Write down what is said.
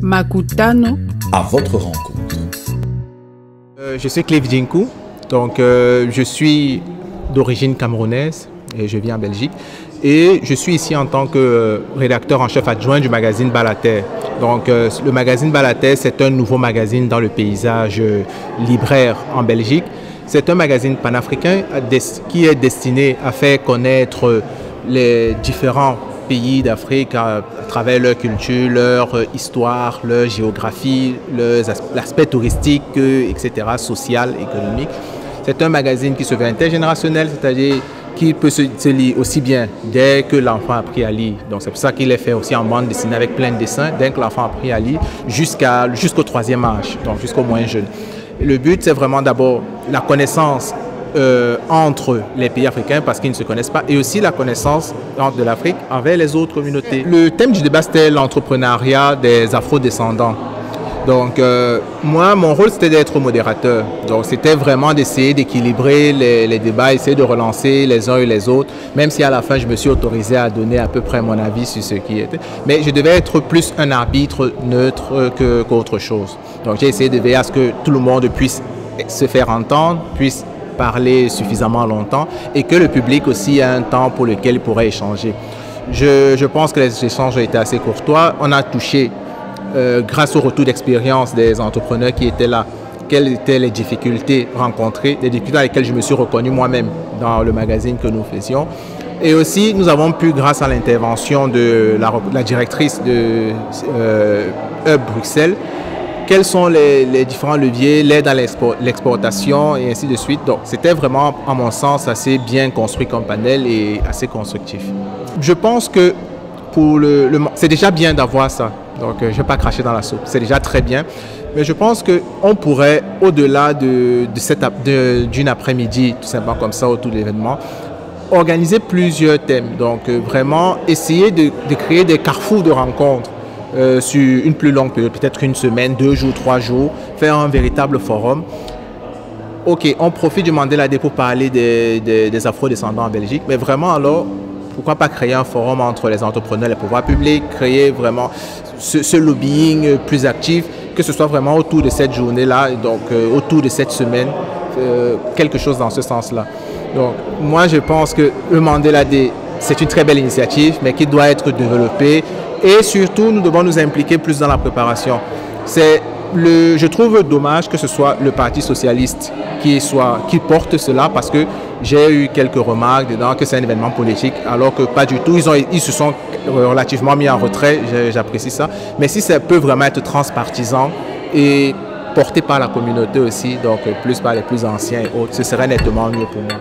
Makutano. À votre rencontre. Je suis Clive Dinkou, donc je suis d'origine camerounaise et je vis en Belgique. Et je suis ici en tant que rédacteur en chef adjoint du magazine Balater. Donc le magazine Balater, c'est un nouveau magazine dans le paysage libraire en Belgique. C'est un magazine panafricain qui est destiné à faire connaître les différents pays d'Afrique à travers leur culture, leur histoire, leur géographie, l'aspect touristique, etc., social, économique. C'est un magazine qui se veut intergénérationnel, c'est-à-dire qui peut se lire aussi bien dès que l'enfant a appris à lire. Donc c'est pour ça qu'il est fait aussi en bande dessinée avec plein de dessins, dès que l'enfant a appris à lire jusqu'au 3e âge, donc jusqu'au moins jeune. Et le but, c'est vraiment d'abord la connaissance entre les pays africains parce qu'ils ne se connaissent pas et aussi la connaissance de l'Afrique envers les autres communautés. Le thème du débat, c'était l'entrepreneuriat des afro-descendants. Donc moi, mon rôle, c'était d'être modérateur. Donc c'était vraiment d'essayer d'équilibrer les débats, essayer de relancer les uns et les autres, même si à la fin, je me suis autorisé à donner à peu près mon avis sur ce qui était. Mais je devais être plus un arbitre neutre qu'autre chose. Donc j'ai essayé de veiller à ce que tout le monde puisse se faire entendre, puisse parler suffisamment longtemps et que le public aussi ait un temps pour lequel il pourrait échanger. Je pense que les échanges ont été assez courtois. On a touché, grâce au retour d'expérience des entrepreneurs qui étaient là, quelles étaient les difficultés rencontrées, les difficultés avec lesquelles je me suis reconnu moi-même dans le magazine que nous faisions. Et aussi, nous avons pu, grâce à l'intervention de la directrice de Hub Bruxelles, quels sont les différents leviers, l'aide à l'exportation et ainsi de suite. Donc, c'était vraiment, à mon sens, assez bien construit comme panel et assez constructif. Je pense que c'est déjà bien d'avoir ça. Donc, je ne vais pas cracher dans la soupe. C'est déjà très bien. Mais je pense qu'on pourrait, au-delà d'une après-midi, tout simplement comme ça, autour de l'événement, organiser plusieurs thèmes. Donc, vraiment essayer de créer des carrefours de rencontres. Sur une plus longue période, peut-être une semaine, 2 jours, 3 jours, faire un véritable forum. Ok, on profite du Mandela Day pour parler des afro-descendants en Belgique, mais vraiment alors, pourquoi pas créer un forum entre les entrepreneurs et les pouvoirs publics, créer vraiment ce lobbying plus actif, que ce soit vraiment autour de cette journée-là, donc autour de cette semaine, quelque chose dans ce sens-là. Donc moi je pense que le Mandela Day, c'est une très belle initiative, mais qui doit être développée. Et surtout, nous devons nous impliquer plus dans la préparation. Je trouve dommage que ce soit le Parti socialiste qui porte cela parce que j'ai eu quelques remarques dedans que c'est un événement politique, alors que pas du tout. Ils se sont relativement mis en retrait, j'apprécie ça. Mais si ça peut vraiment être transpartisan et porté par la communauté aussi, donc plus par les plus anciens et autres, ce serait nettement mieux pour moi.